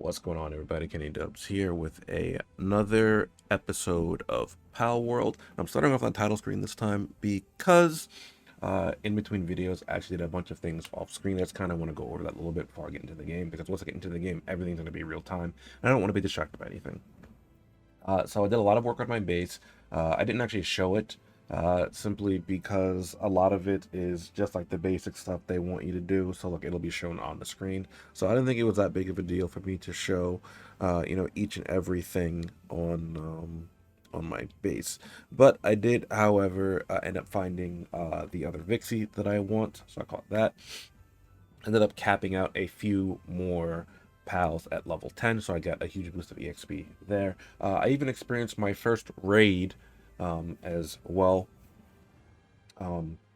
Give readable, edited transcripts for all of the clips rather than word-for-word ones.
What's going on, everybody? Kenny Dubs here with another episode of Palworld. I'm starting off on the title screen this time because in between videos, I actually did a bunch of things off screen. That's kind of want to go over that a little bit before I get into the game, because once I get into the game, everything's going to be real time, and I don't want to be distracted by anything. So I did a lot of work on my base. I didn't actually show it simply because a lot of it is just like the basic stuff they want you to do. So look, it'll be shown on the screen. So I didn't think it was that big of a deal for me to show, each and everything on my base. But I did, however, end up finding the other Vixie that I want. So I caught that. Ended up capping out a few more pals at level 10, so I got a huge boost of EXP there. I even experienced my first raid as well.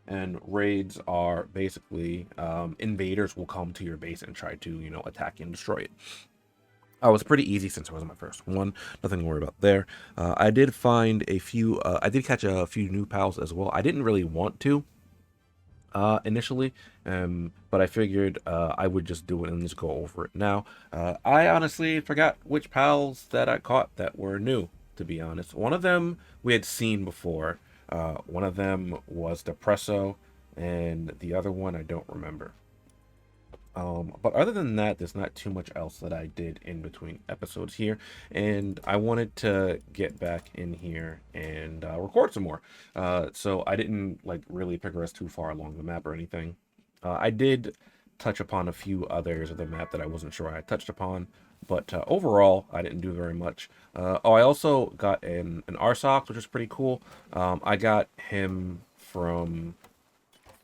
And raids are basically invaders will come to your base and try to, attack and destroy it. It was pretty easy since it was my first one. Nothing to worry about there. I did find a few, I did catch a few new pals as well. I didn't really want to initially, but I figured I would just do it and just go over it now. I honestly forgot which pals that I caught that were new, to be honest. One of them we had seen before. One of them was Depresso, and the other one I don't remember. But other than that, there's not too much else that I did in between episodes here, and I wanted to get back in here and record some more. So I didn't like really progress too far along the map or anything. I did touch upon a few others of the map that I wasn't sure I touched upon, but overall, I didn't do very much. I also got an RSOC, which is pretty cool. I got him from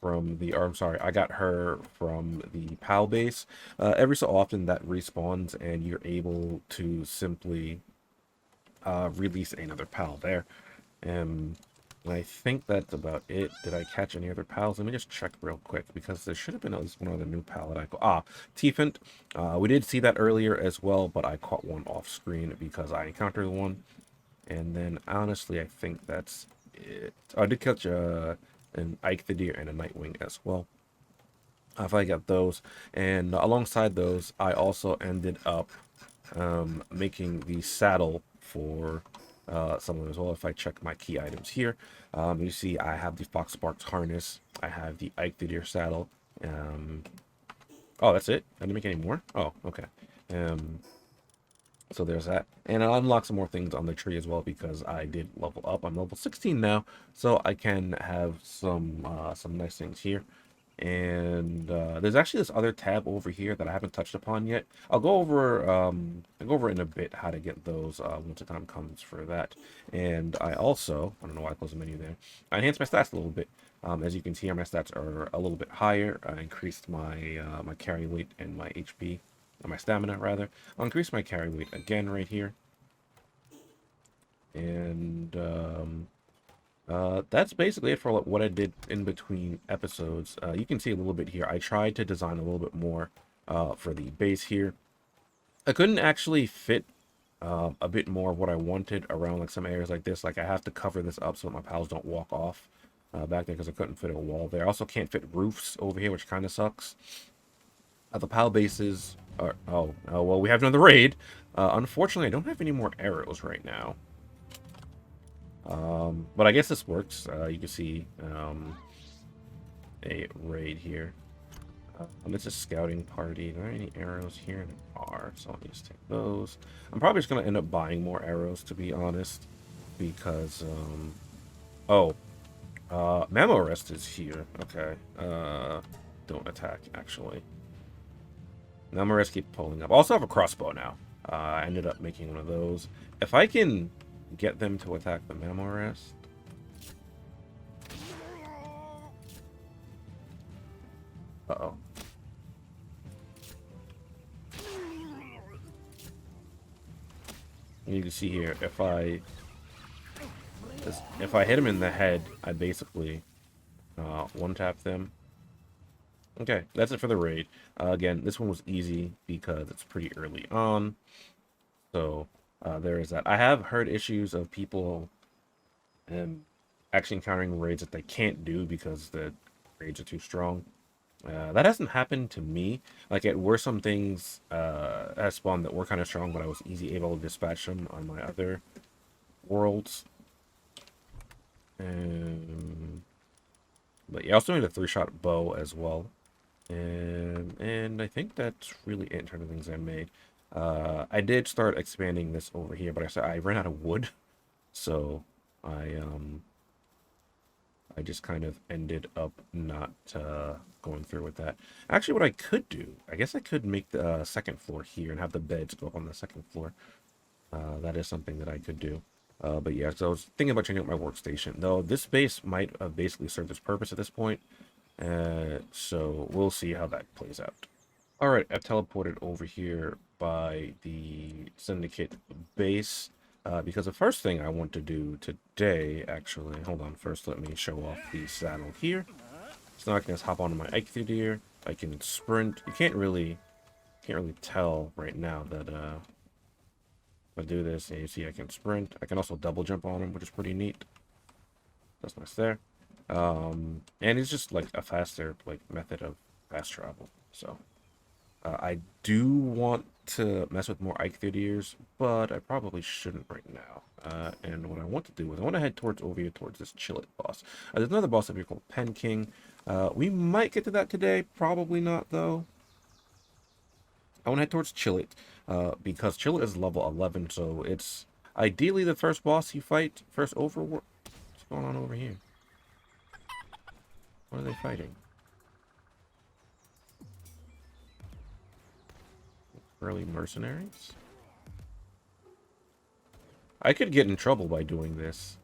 the, or I'm sorry, I got her from the PAL base. Every so often that respawns and you're able to simply release another PAL there. And I think that's about it. Did I catch any other pals? Let me just check real quick, because there should have been at least one other new pal that I caught. Tiefent. We did see that earlier as well, but I caught one off screen because I encountered one. And then honestly, I think that's it. I did catch an Ike the Deer and a Nightwing as well. If I got those, and alongside those, I also ended up making the saddle for some of them as well. If I check my key items here, you see I have the Fox Sparks harness, I have the Ike the Deer saddle. Oh, that's it? I didn't make any more? Oh, okay. So there's that. And I'll unlock some more things on the tree as well, because I did level up. I'm level 16 now, so I can have some nice things here. And there's actually this other tab over here that I haven't touched upon yet. I'll go over in a bit how to get those once the time comes for that. And I also, I don't know why I closed the menu there, I enhanced my stats a little bit. As you can see here, my stats are a little bit higher. I increased my my carry weight and my HP, or my stamina rather. I'll increase my carry weight again right here. And that's basically it for what I did in between episodes. You can see a little bit here. I tried to design a little bit more for the base here. I couldn't actually fit a bit more of what I wanted around like some areas like this. Like I have to cover this up so that my pals don't walk off back there, because I couldn't fit a wall there. I also can't fit roofs over here, which kind of sucks. The pal bases are... oh, well, we have another raid. Unfortunately, I don't have any more arrows right now. But I guess this works. You can see a raid here. It's a scouting party. Are there any arrows here? There are, so let me just take those. I'm probably just gonna end up buying more arrows, to be honest, because oh, Mammo Rest is here. Okay. Don't attack, actually. Mammo Rest keep pulling up. I also have a crossbow now. I ended up making one of those. If I can get them to attack the Mammo Rest. Uh-oh. You can see here, if I hit him in the head, I basically one tap them. Okay, that's it for the raid. Again, this one was easy because it's pretty early on. So there is that. I have heard issues of people actually encountering raids that they can't do because the raids are too strong. That hasn't happened to me. Like, it were some things that spawned that were kind of strong, but I was easy able to dispatch them on my other worlds. But yeah, I also made a 3-shot bow as well. And I think that's really it in terms of things I made. I did start expanding this over here, but I ran out of wood, so I just kind of ended up not going through with that. Actually, what I could do, I guess I could make the second floor here and have the beds go up on the second floor. That is something that I could do. But yeah, so I was thinking about changing up my workstation. Though this base might basically serve its purpose at this point. So we'll see how that plays out. All right, I've teleported over here by the Syndicate base. Because the first thing I want to do today, actually, hold on, first let me show off the saddle here. So now I can just hop onto my Eikthyr. I can sprint. You can't really tell right now that if I do this, and you see I can sprint. I can also double jump on him, which is pretty neat. That's nice there. And it's just like a faster method of fast travel. So I do want to mess with more Eikthyrs, but I probably shouldn't right now. And what I want to do is I want to head over here towards this Chillet boss. There's another boss up here called Pen King. We might get to that today. Probably not, though. I want to head towards Chillet, because Chillet is level 11, so it's ideally the first boss you fight, first overworld. What's going on over here? What are they fighting? Early mercenaries? I could get in trouble by doing this,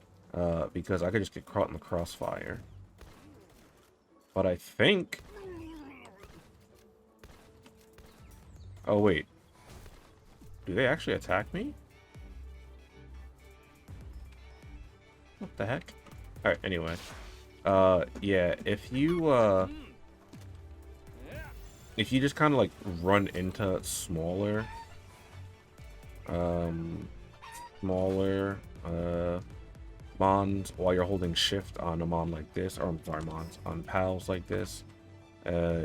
because I could just get caught in the crossfire. But I think... Oh, wait. Do they actually attack me? What the heck? Alright, anyway. Yeah, if you just kind of like run into smaller mons while you're holding shift on a mon like this, or I'm sorry, mons on pals like this,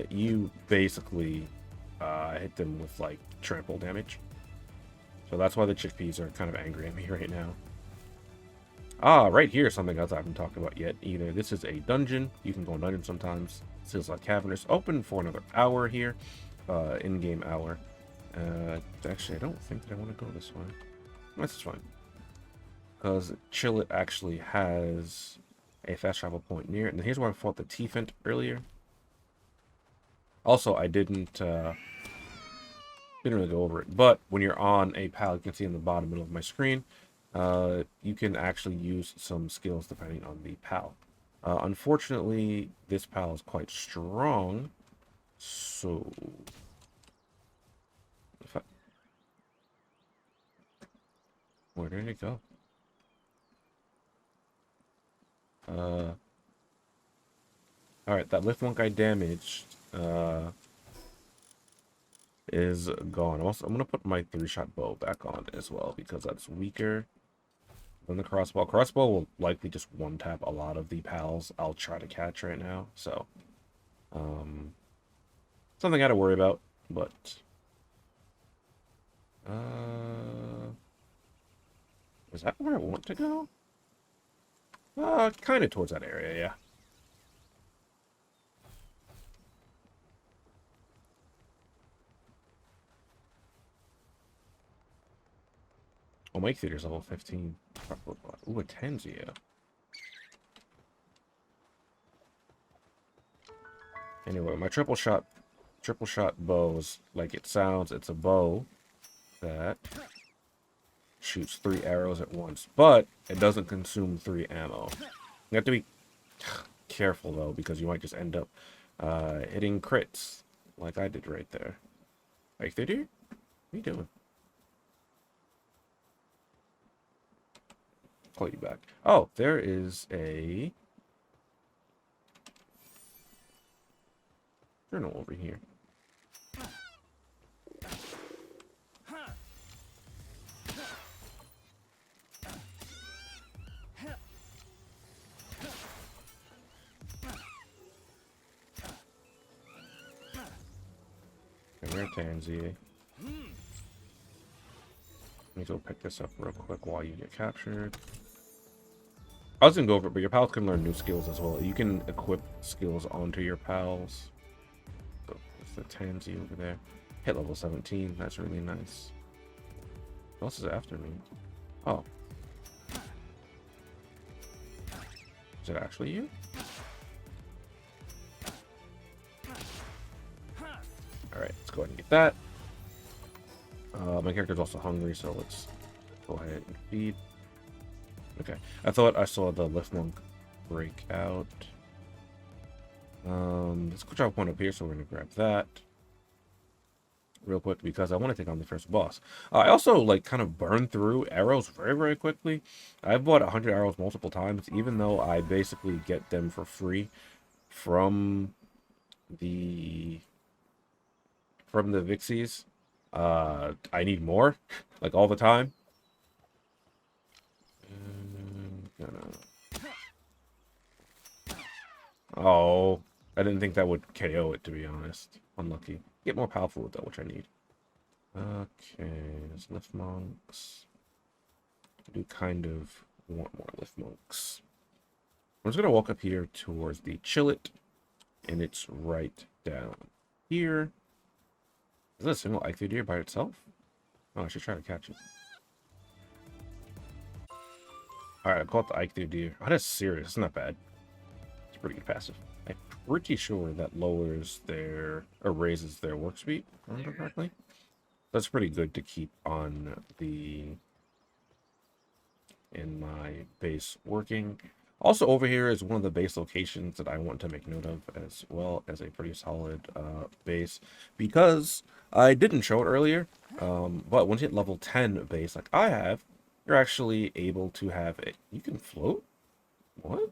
you basically hit them with like trample damage. So that's why the chickpeas are kind of angry at me right now. Ah, right here, something else I haven't talked about yet either. This is a dungeon. You can go in dungeons sometimes. This is like cavernous, open for another hour here, in-game hour. Actually, I don't think that I want to go this way. That's fine, because Chillet actually has a fast travel point near it. And here's where I fought the T-Fent earlier. Also, I didn't really go over it, but when you're on a pal, you can see in the bottom middle of my screen, you can actually use some skills depending on the pal. Unfortunately, this pal is quite strong, so where did it go? Alright, that lift monk I damaged is gone. Also, I'm gonna put my 3-shot bow back on as well, because that's weaker than the crossbow. Crossbow will likely just one-tap a lot of the pals I'll try to catch right now, so something I had to worry about, but is that where I want to go? Kind of towards that area, yeah. Oh, my theater's level 15. Ooh, a Tanzia. Anyway, my triple shot bow is like it sounds. It's a bow that shoots 3 arrows at once, but it doesn't consume 3 ammo. You have to be careful though, because you might just end up hitting crits like I did right there. Like they do? What are you doing? Call you back. Oh, there is a journal over here. You're a tansy. Let me go pick this up real quick while you get captured. I was gonna go over it, but your pals can learn new skills as well. You can equip skills onto your pals. So it's the tansy over there. Hit level 17. That's really nice. What else is after me? Oh. Is it actually you? Alright, let's go ahead and get that. My character's also hungry, so let's go ahead and feed. Okay, I thought I saw the lift monk break out. Let's go drop one up here, so we're gonna grab that real quick because I want to take on the first boss. I also like kind of burn through arrows very quickly. I've bought 100 arrows multiple times, even though I basically get them for free from the Vixies. I need more, like all the time. Oh, I didn't think that would KO it, to be honest. Unlucky. Get more powerful with that, which I need. Okay, there's lift monks. I do kind of want more lift monks. I'm just gonna walk up here towards the Chillet, and it's right down here. Is that a single Ike deer by itself? Oh, I should try to catch it. Alright, I caught the Ike deer. Oh, that's serious. It's not bad. It's pretty good passive. I'm pretty sure that lowers their, or raises their work speed, if I remember correctly. That's pretty good to keep on in my base working. Also over here is one of the base locations that I want to make note of, as well as a pretty solid base, because I didn't show it earlier, but once you hit level 10 base like I have, you're actually able to have it. You can float? What?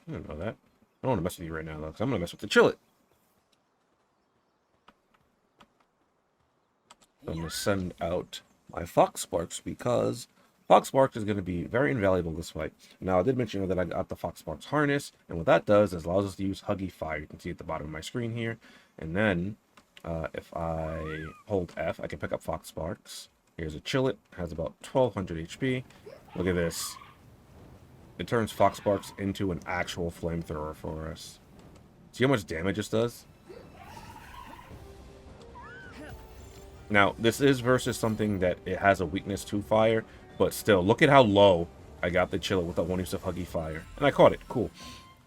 I didn't know that. I don't want to mess with you right now, though, because I'm going to mess with the Chillet. I'm going to send out my Fox Sparks, because Fox Sparks is going to be very invaluable this fight. Now, I did mention that I got the Fox Sparks harness, and what that does is allows us to use Huggy Fire. You can see at the bottom of my screen here. And then, if I hold F, I can pick up Fox Sparks. Here's a Chillet, has about 1200 HP. Look at this. It turns Fox Sparks into an actual flamethrower for us. See how much damage this does? Now, this is versus something that it has a weakness to fire, but still, look at how low I got the Chillet with that one use of Huggy Fire. And I caught it. Cool.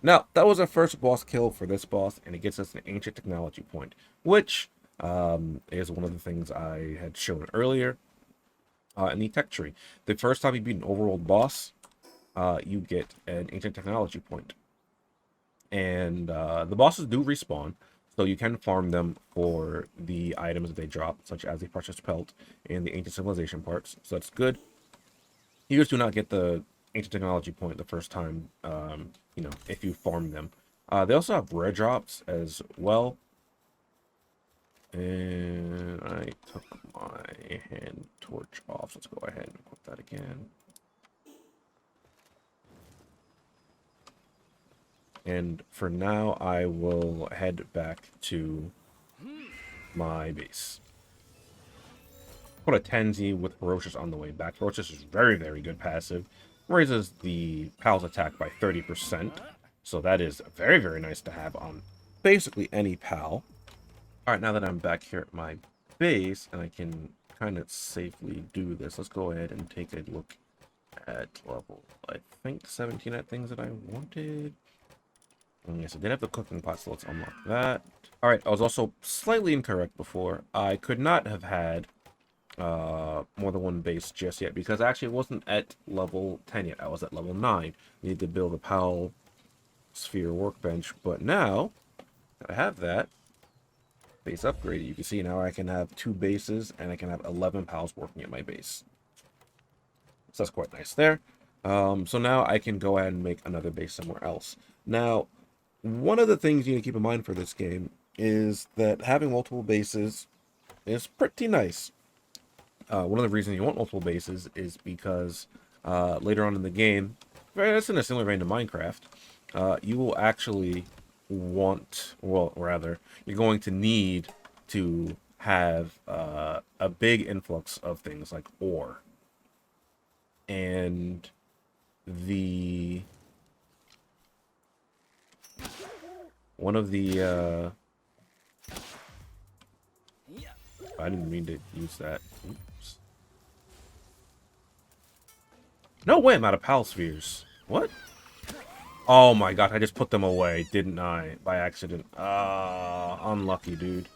Now, that was our first boss kill for this boss, and it gets us an Ancient Technology point, which is one of the things I had shown earlier in the tech tree. The first time you beat an overworld boss, you get an Ancient Technology point. And the bosses do respawn, so you can farm them for the items that they drop, such as the Precious Pelt and the Ancient Civilization parts. So that's good. You just do not get the Ancient Technology point the first time, you know, if you farm them. They also have rare drops as well. And I took my hand torch off. Let's go ahead and equip that again. And for now, I will head back to my base. Put a Tenzi with Ferocious on the way back. Ferocious is very good passive. Raises the pal's attack by 30%. So that is very nice to have on basically any pal. Alright, now that I'm back here at my base, and I can kind of safely do this, let's go ahead and take a look at level, I think, 17 at things that I wanted. Yes, I did have the cooking pot, so let's unlock that. Alright, I was also slightly incorrect before. I could not have had more than one base just yet, because I actually wasn't at level 10 yet. I was at level 9. Need to build a Pal Sphere workbench, but now that I have that base upgraded, you can see now I can have 2 bases, and I can have 11 pals working at my base. So that's quite nice there. So now I can go ahead and make another base somewhere else. Now, one of the things you need to keep in mind for this game is that having multiple bases is pretty nice. One of the reasons you want multiple bases is because later on in the game, it's in a similar vein to Minecraft, you will actually want, well, rather, you're going to need to have a big influx of things like ore. And the one of the I didn't mean to use that. Oops. No way I'm out of pal spheres. What? Oh my god, I just put them away, didn't I? By accident. Unlucky, dude.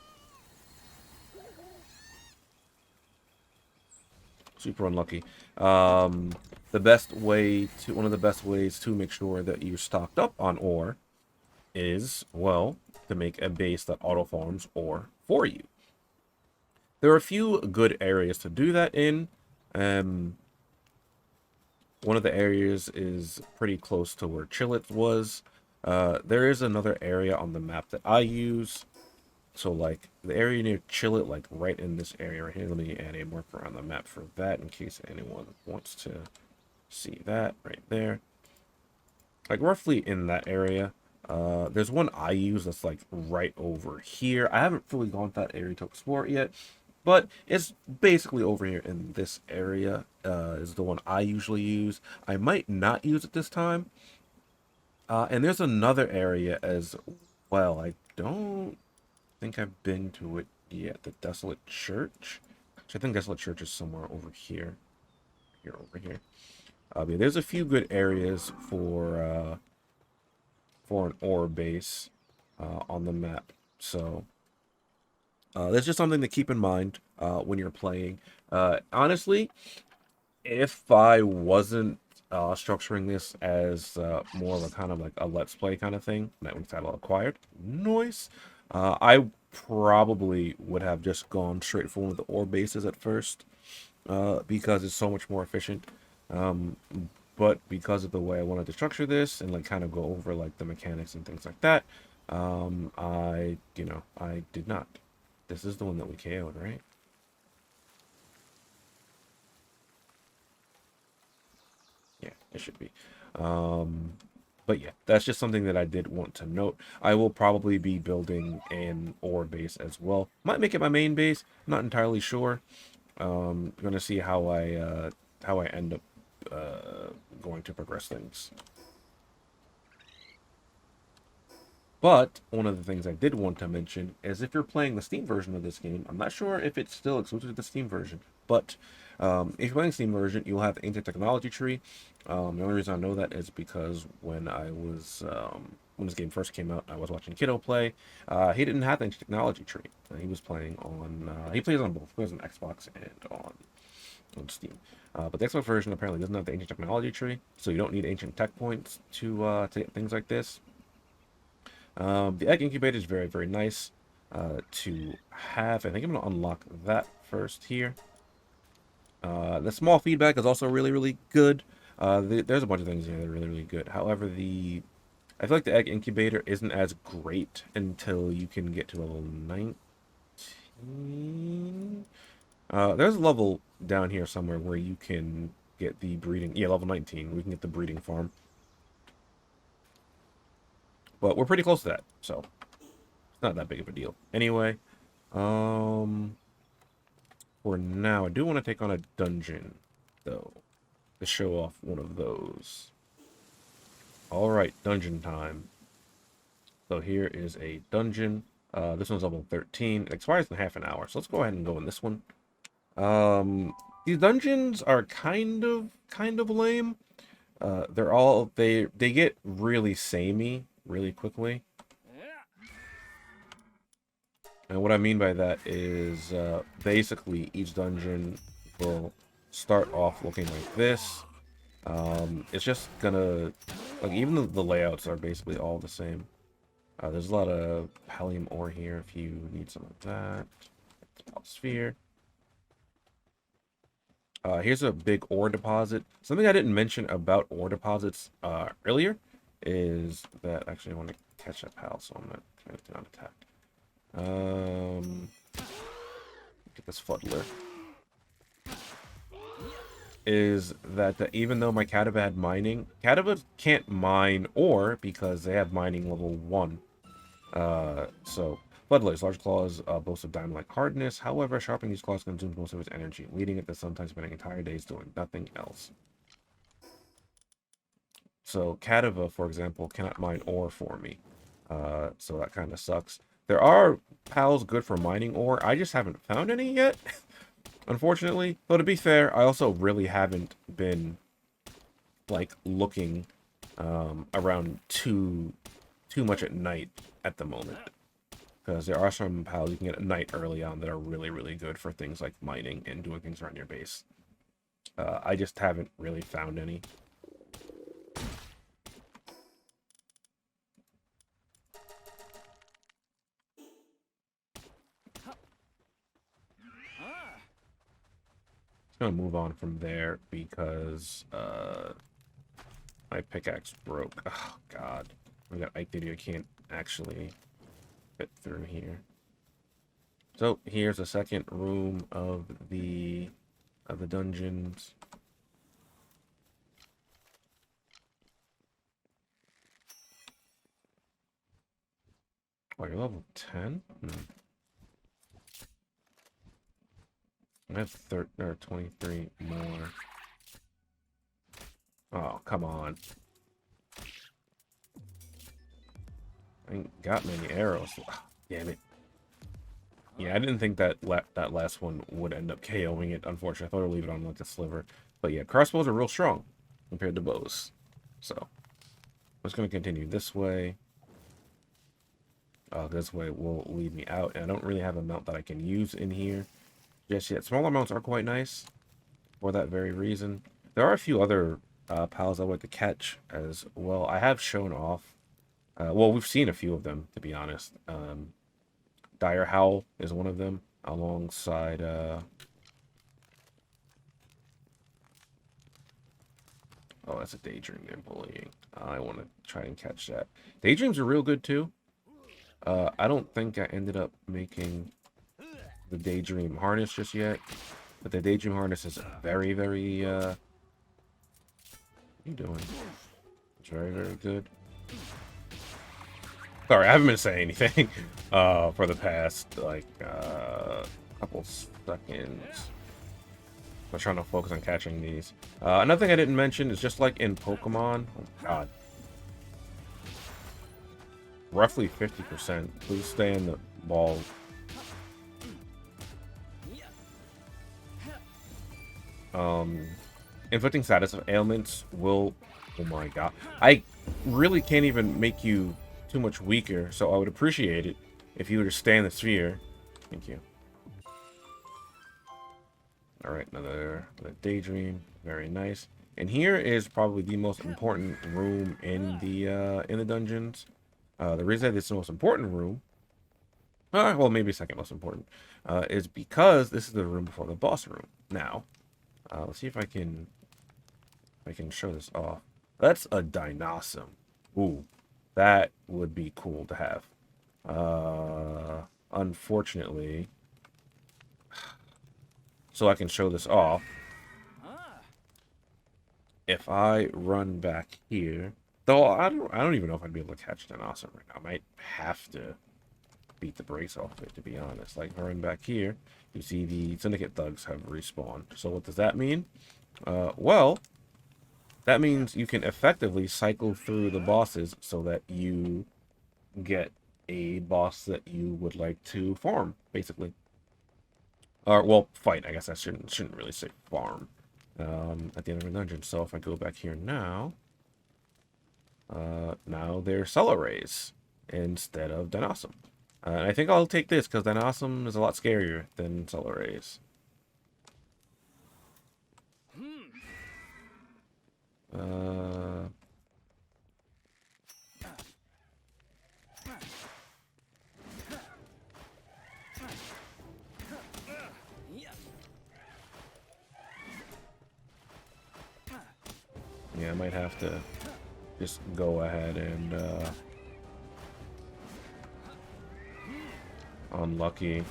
Super unlucky. The best way to, one of the best ways to make sure that you're stocked up on ore is, well, to make a base that auto farms ore for you. There are a few good areas to do that in. One of the areas is pretty close to where Chillet was. There is another area on the map that I use. So, like, the area near Chillet, like, right in this area right here. Let me add a marker on the map for that in case anyone wants to see that right there. Like, roughly in that area. There's one I use that's, like, right over here. I haven't fully gone to that area to explore it yet. But it's basically over here in this area is the one I usually use. I might not use it this time. And there's another area as well. I don't think I've been to it yet. The Desolate Church. Actually, I think Desolate Church is somewhere over here. Over here. Yeah, there's a few good areas for an ore base on the map. So that's just something to keep in mind when you're playing. Honestly, if I wasn't structuring this as more of a kind of like a let's play kind of thing, network title acquired, noise, I probably would have just gone straight for one of the ore bases at first because it's so much more efficient. But because of the way I wanted to structure this and like kind of go over like the mechanics and things like that, I did not. This is the one that we KO'd, right? Yeah, it should be. But yeah, that's just something that I did want to note. I will probably be building an ore base as well. Might make it my main base. Not entirely sure. Gonna see how I end up going to progress things. But one of the things I did want to mention is if you're playing the Steam version of this game, I'm not sure if it's still exclusive to the Steam version, but if you're playing the Steam version, you'll have the Ancient Technology Tree. The only reason I know that is because when when this game first came out, I was watching Kiddo play. He didn't have the Ancient Technology Tree. He was playing on, he plays on both. He plays on Xbox and on Steam. But the Xbox version apparently doesn't have the Ancient Technology Tree, so you don't need Ancient Tech Points to get things like this. The egg incubator is very, very nice to have. I think I'm going to unlock that first here. The small feedback is also really, really good. There's a bunch of things here that are really, really good. However, I feel like the egg incubator isn't as great until you can get to level 19. There's a level down here somewhere where you can get the breeding. Yeah, level 19. We can get the breeding farm. But we're pretty close to that, so it's not that big of a deal. Anyway, for now, I do want to take on a dungeon, though, to show off one of those. Alright, dungeon time. So here is a dungeon. This one's level 13. It expires in half an hour, so let's go ahead and go in this one. These dungeons are kind of lame. They get really samey really quickly. And what I mean by that is basically each dungeon will start off looking like this. It's just gonna, like, even the layouts are basically all the same. There's a lot of pallium ore here if you need some of that. Sphere. Here's a big ore deposit. Something I didn't mention about ore deposits earlier is that, actually I want to catch that pal, so I'm not trying to not attack. Get this fuddler. Is that even though my Kadaba had mining, Kadaba can't mine ore because they have mining level 1. So Floodlights. Large claws boast of diamond-like hardness. However, sharpening these claws consumes most of its energy, leading it to sometimes spending entire days doing nothing else. So Kadava, for example, cannot mine ore for me. So that kind of sucks. There are pals good for mining ore. I just haven't found any yet, unfortunately. Though to be fair, I also really haven't been like looking around too much at night at the moment. Because there are some pals you can get at night early on that are really, really good for things like mining and doing things around your base. I just haven't really found any. Gonna move on from there because my pickaxe broke. Oh god. I got Ike Diddy, I can't actually fit through here. So here's a second room of the dungeons. Oh, you're level 10? I have 23 more. Oh, come on. I ain't got many arrows. Oh, damn it. Yeah, I didn't think that that last one would end up KOing it, unfortunately. I thought I'd leave it on like a sliver. But yeah, crossbows are real strong compared to bows. So, I'm just going to continue this way. This way will lead me out. And I don't really have a mount that I can use in here just yet. Smaller mounts are quite nice for that very reason. There are a few other pals I would like to catch as well. I have shown off. Well, we've seen a few of them, to be honest. Dire Howl is one of them, alongside... Oh, that's a Daydream they're bullying. I want to try and catch that. Daydreams are real good, too. I don't think I ended up making the Daydream harness just yet. But the Daydream harness is very, very... What are you doing? It's very, very good. Sorry, I haven't been saying anything for the past, like, couple seconds. I'm trying to focus on catching these. Another thing I didn't mention is just like in Pokemon. Oh, God. Roughly 50%. Please stay in the ball. Inflicting status of ailments will... Oh my god. I really can't even make you too much weaker, so I would appreciate it if you were to stay in the sphere. Thank you. Alright, another Daydream. Very nice. And here is probably the most important room in the dungeons. The reason this is the most important room, well, maybe second most important, is because this is the room before the boss room. Now, let's see if I can show this off. That's a Dinosaur. Ooh, that would be cool to have. Unfortunately, so I can show this off. If I run back here, though I don't even know if I'd be able to catch Dinosaur right now. I might have to beat the brakes off it, to be honest. Like, if I run back here, you see the Syndicate thugs have respawned. So what does that mean? Well, that means you can effectively cycle through the bosses so that you get a boss that you would like to farm, basically. Or, well, fight. I guess I shouldn't really say farm at the end of the dungeon. So if I go back here now, now they're Celebrays instead of Dinosaur. And I think I'll take this because Dinosaur is a lot scarier than Celebrays. Yeah, I might have to just go ahead and unlucky.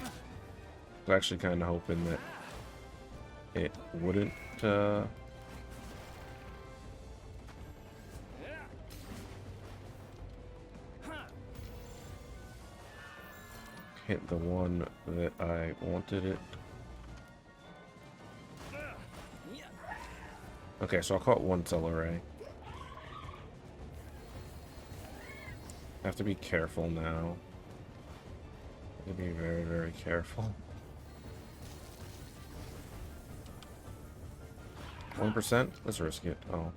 I was actually kind of hoping that it wouldn't uh, hit the one that I wanted it. Okay, so I caught one Celeray. I have to be careful now. I have to be very, very careful. 1%? Let's risk it. Oh.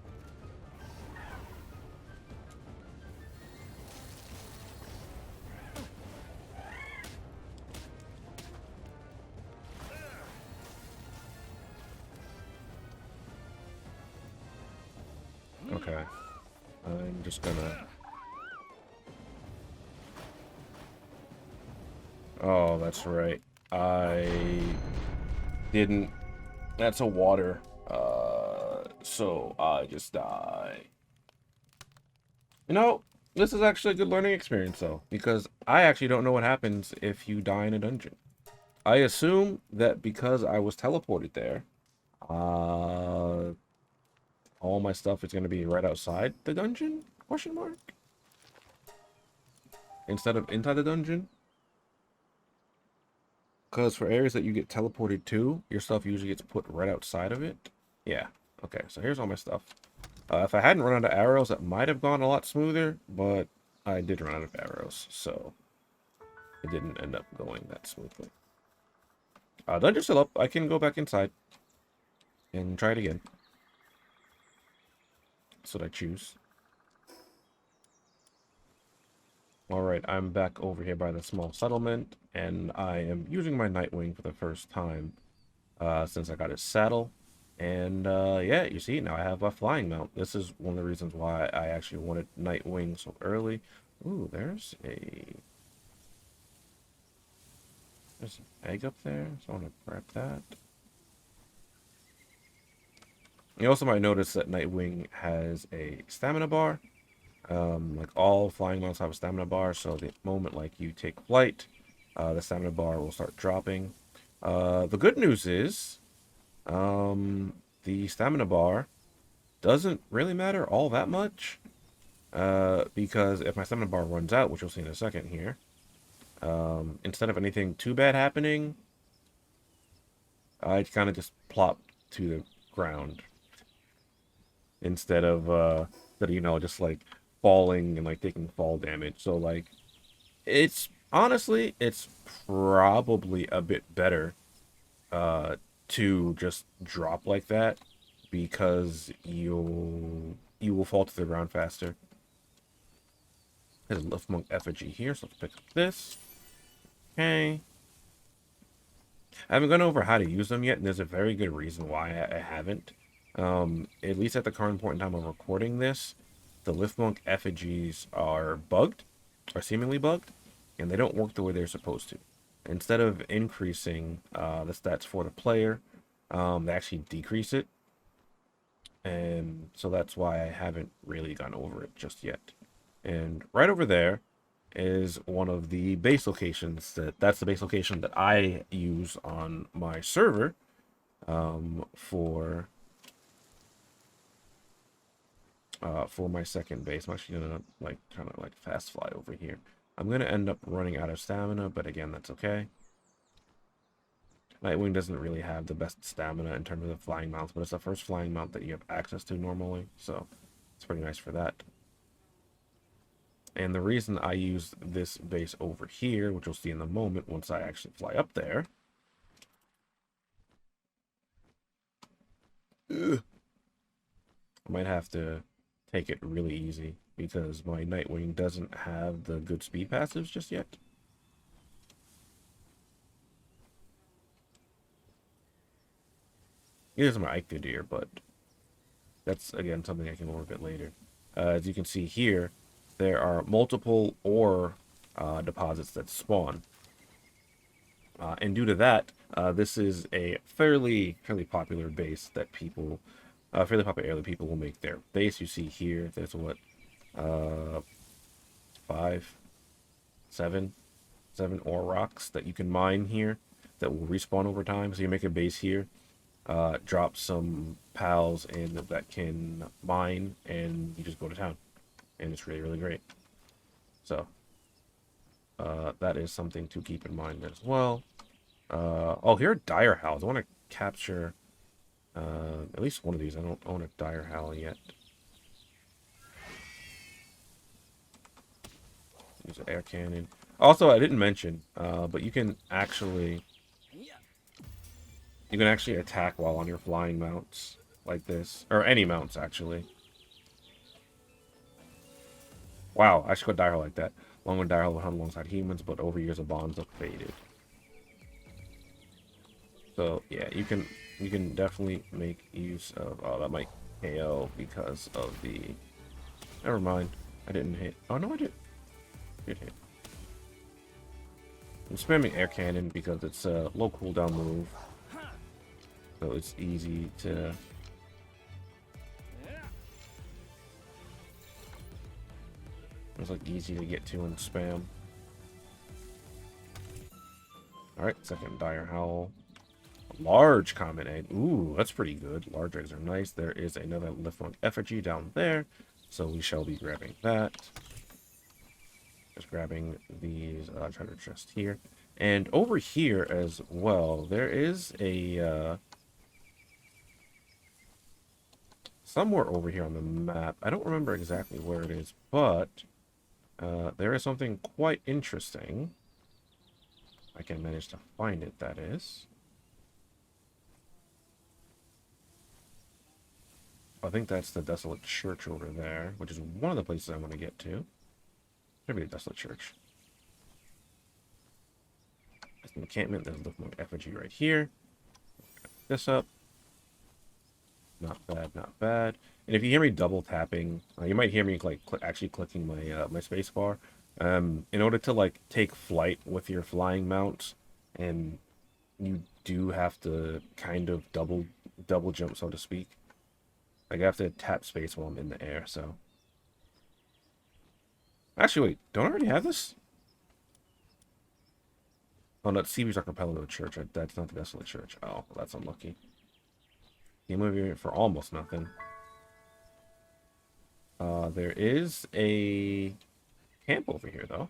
Okay. I'm just gonna... Oh, that's right. I didn't... That's a water. So I just die. You know, this is actually a good learning experience, though, because I actually don't know what happens if you die in a dungeon. I assume that because I was teleported there, all my stuff is going to be right outside the dungeon? Question mark? Instead of inside the dungeon? Because for areas that you get teleported to, your stuff usually gets put right outside of it. Yeah. Okay, so here's all my stuff. If I hadn't run out of arrows, that might have gone a lot smoother, but I did run out of arrows, so it didn't end up going that smoothly. Dungeon's still up. I can go back inside and try it again. That's what I choose. Alright, I'm back over here by the small settlement, and I am using my Nightwing for the first time since I got his saddle. And yeah, you see, now I have a flying mount. This is one of the reasons why I actually wanted Nightwing so early. Ooh, there's an egg up there, so I want to grab that. You also might notice that Nightwing has a stamina bar. Like all flying mounts have a stamina bar, so the moment like you take flight, the stamina bar will start dropping. The good news is, the stamina bar doesn't really matter all that much, because if my stamina bar runs out, which you'll see in a second here, instead of anything too bad happening, I kind of just plop to the ground instead of you know, just like falling and like taking fall damage. So like, it's honestly, it's probably a bit better to just drop like that, because you will fall to the ground faster. There's a Lift Monk effigy here, so let's pick up this. Okay. I haven't gone over how to use them yet, and there's a very good reason why I haven't. At least at the current point in time of recording this, the Lift Monk effigies are bugged, or seemingly bugged, and they don't work the way they're supposed to. Instead of increasing the stats for the player, they actually decrease it. And so that's why I haven't really gone over it just yet. And right over there is one of the base locations. That's the base location that I use on my server for my second base. I'm actually gonna like kind of like fast fly over here. I'm gonna end up running out of stamina, but again, that's okay. Nightwing doesn't really have the best stamina in terms of flying mounts, but it's the first flying mount that you have access to normally, so it's pretty nice for that. And the reason I use this base over here, which you'll see in the moment once I actually fly up there, I might have to take it really easy because my Nightwing doesn't have the good speed passives just yet. It is my Ike deer, but that's again something I can work at later. As you can see here, there are multiple ore deposits that spawn. And due to that, this is a fairly popular base that people, fairly popular area that people will make their base. You see here, there's what, 5, 7 ore rocks that you can mine here that will respawn over time. So you make a base here, drop some pals in that can mine, and you just go to town, and it's really, really great. So that is something to keep in mind as well. Oh, here are dire howls. I want to capture at least one of these. I don't own a dire howl yet. Use an air cannon. Also, I didn't mention, but you can actually attack while on your flying mounts like this, or any mounts actually. Wow, I should go dire like that. Long and dire will hunt alongside humans, but over years the bonds have faded. So yeah, you can definitely make use of. Oh, that might KO because of the. Never mind, I didn't hit. Oh no, I did. Did hit. I'm spamming air cannon because it's a low cooldown move, so it's easy to. It's like easy to get to and spam. All right, second dire howl. Large common egg. Ooh, that's pretty good. Large eggs are nice. There is another Liftmonk effigy down there, so we shall be grabbing that. Just grabbing these treasure chest here. And over here as well, there is a somewhere over here on the map. I don't remember exactly where it is, but there is something quite interesting. I can manage to find it, that is. I think that's the Desolate Church over there, which is one of the places I want to get to. Maybe the Desolate Church. That's the encampment. There's the effigy right here. This up. Not bad, not bad. And if you hear me double tapping, you might hear me like actually clicking my my space bar. In order to like take flight with your flying mounts, and you do have to kind of double jump, so to speak. Like I have to tap space while I'm in the air. So actually, wait, don't I already have this? Oh, no, it's Seabees Archipelago Church. That's not the Desolate Church. Oh, well, that's unlucky. Game over for almost nothing. There is a camp over here, though.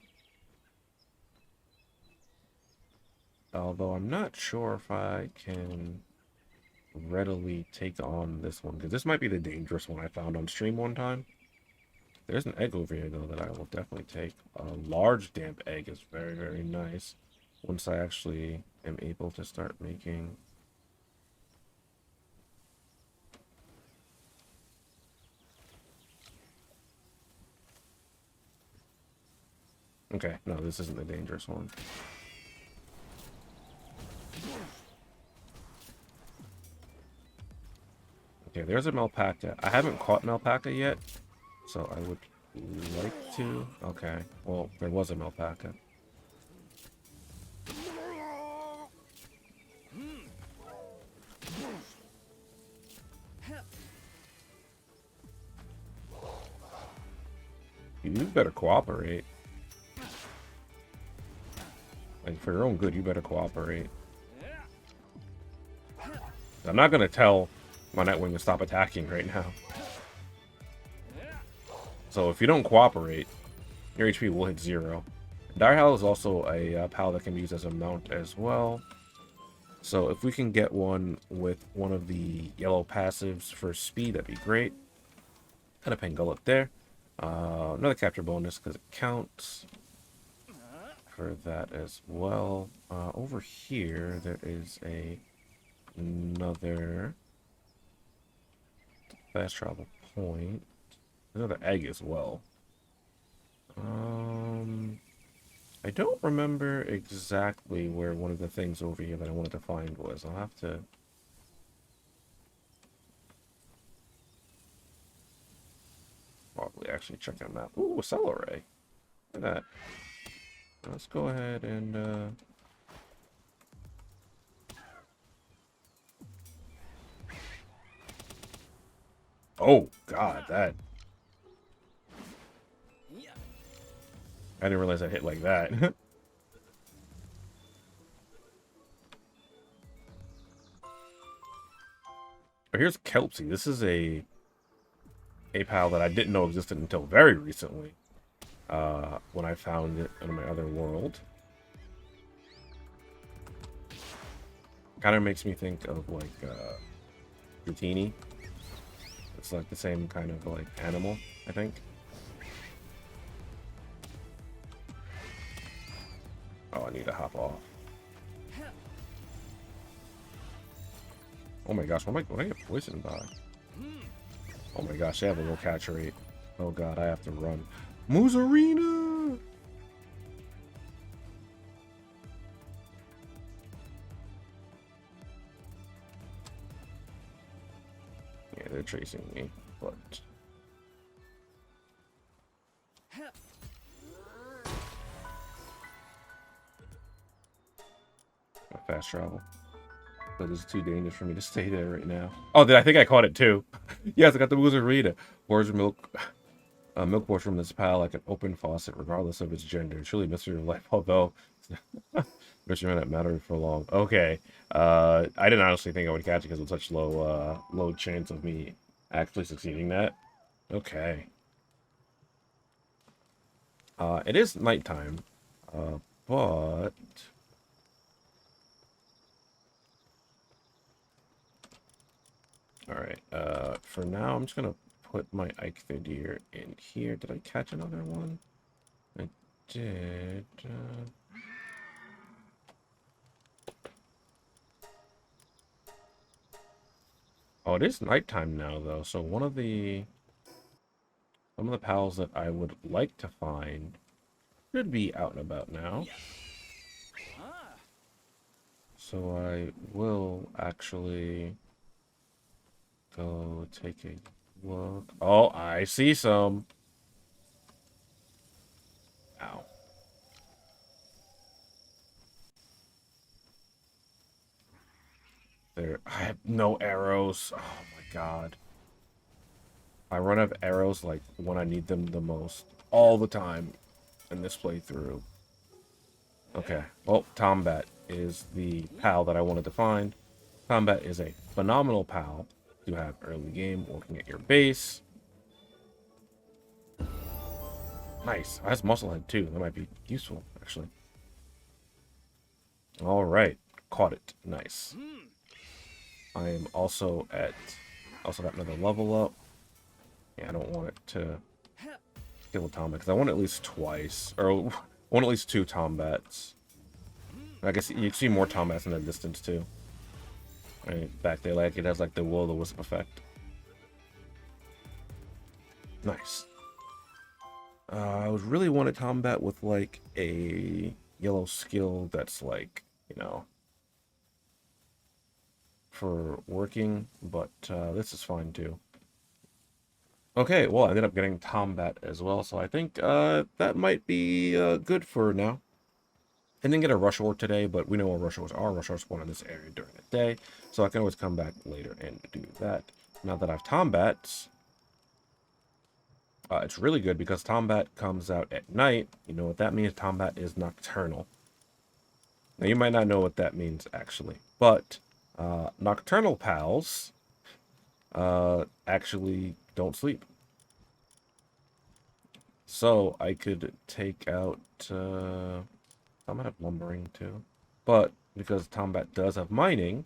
Although I'm not sure if I can readily take on this one, because this might be the dangerous one I found on stream one time. There's an egg over here, though, that I will definitely take. A large damp egg is very, very nice. Once I actually am able to start making... Okay, no, this isn't the dangerous one. Okay, there's a Melpaca. I haven't caught Melpaca yet, so I would like to. Okay, well, there was a Melpaca. You better cooperate. Like, for your own good, you better cooperate. I'm not gonna tell my Nightwing to stop attacking right now. So if you don't cooperate, your HP will hit 0. Direhowl is also a pal that can be used as a mount as well. So if we can get one with one of the yellow passives for speed, that'd be great. Got a Pangullet there. Another capture bonus because it counts for that as well. Over here, there is another fast travel point. Another egg as well. I don't remember exactly where one of the things over here that I wanted to find was. I'll have to... probably actually check on that. Ooh, a Celeray. Look at that. Let's go ahead and... Oh, God, that... I didn't realize I hit like that. Oh, here's Kelpsy. This is a pal that I didn't know existed until very recently. When I found it in my other world. Kind of makes me think of like Dratini. It's like the same kind of like animal, I think. Oh, I need to hop off. Oh my gosh, what I get poisoned by? Oh my gosh, they have a low catch rate. Oh god, I have to run. Moozarina! Yeah, they're chasing me, but... Fast travel. But it's too dangerous for me to stay there right now. Oh, I think I caught it too. Yes, I got the Moozarina. Pours milk. Milk pours from this pal like an open faucet, regardless of its gender. It's really mystery of life, although mystery may not matter for long. Okay. I didn't honestly think I would catch it because of such low chance of me actually succeeding that. Okay. It is nighttime. But alright, for now, I'm just gonna put my Eichvidir in here. Did I catch another one? I did. Oh, it is nighttime now, though, so some of the pals that I would like to find should be out and about now. So I will actually go take a look. Oh, I see some. Ow. There, I have no arrows. Oh my god. I run out of arrows like when I need them the most. All the time in this playthrough. Okay. Well, Tombat is the pal that I wanted to find. Tombat is a phenomenal pal to have early game working at your base. Nice. Oh, that's Musclehead too. That might be useful, actually. Alright. Caught it. Nice. I am also got another level up. Yeah, I don't want it to kill a Tombat because I want at least twice. Or I want at least 2 Tombats. I guess you see more Tombats in the distance too. Right, back there, like it has like the will-o-the-wisp effect. Nice. I would really want a Tombat with like a yellow skill that's like, you know, for working, but this is fine too. Okay, well, I ended up getting Tombat as well, so I think that might be good for now. I didn't get a rush ore today, but we know what rush ores are. Rush ores spawn in this area during the day, so I can always come back later and do that. Now that I've Tombats, it's really good because Tombat comes out at night. You know what that means? Tombat is nocturnal. Now, you might not know what that means, actually, but nocturnal pals actually don't sleep. So I could take out... I might have lumbering, too. But because Tombat does have mining,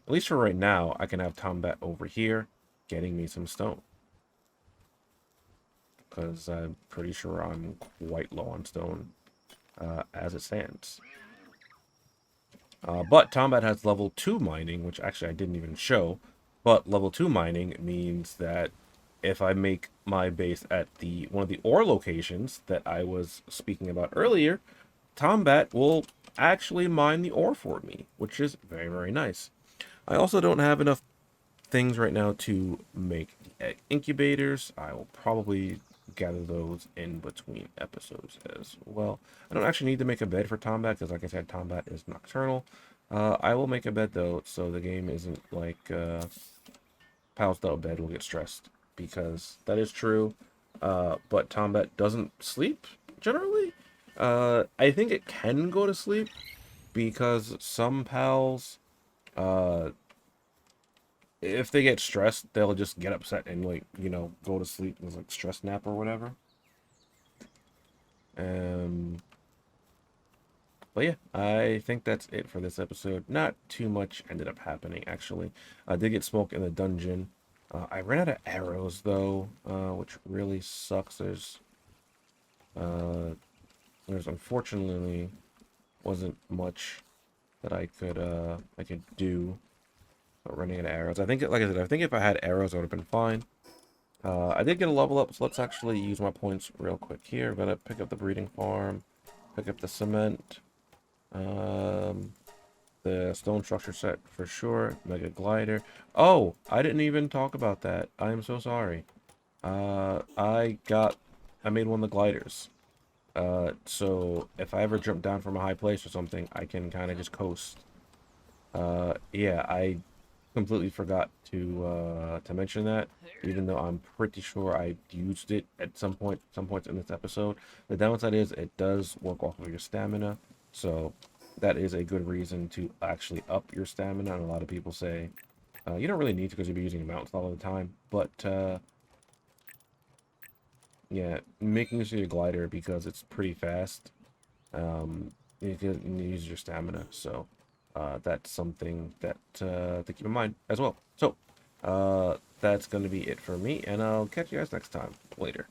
at least for right now, I can have Tombat over here getting me some stone. Because I'm pretty sure I'm quite low on stone as it stands. But Tombat has level 2 mining, which actually I didn't even show. But level 2 mining means that if I make my base at one of the ore locations that I was speaking about earlier, Tombat will actually mine the ore for me, which is very, very nice. I also don't have enough things right now to make egg incubators. I will probably gather those in between episodes as well. I don't actually need to make a bed for Tombat because, like I said, Tombat is nocturnal. I will make a bed, though, so the game isn't like pals without bed will get stressed, because that is true. But Tombat doesn't sleep, generally. I think it can go to sleep because some pals if they get stressed, they'll just get upset and like, go to sleep. There's like stress nap or whatever. Um, but yeah, I think that's it for this episode. Not too much ended up happening actually. I did get smoke in the dungeon. I ran out of arrows though, which really sucks. Uh, there's unfortunately wasn't much that I could do. Running out of arrows. I think, like I said, I think if I had arrows, I would have been fine. I did get a level up, so let's actually use my points real quick here. I'm gonna pick up the breeding farm, pick up the cement, um, the stone structure set for sure, mega glider. Oh, I didn't even talk about that. I am so sorry. I made one of the gliders. So if I ever jump down from a high place or something, I can kind of just coast. Yeah, I completely forgot to mention that, even though I'm pretty sure I used it at some points in this episode. The downside is it does work off of your stamina, so that is a good reason to actually up your stamina. And a lot of people say you don't really need to because you'll be using mounts all the time, but yeah, making use of your glider because it's pretty fast. You can use your stamina, so that's something that to keep in mind as well. So that's going to be it for me, and I'll catch you guys next time. Later.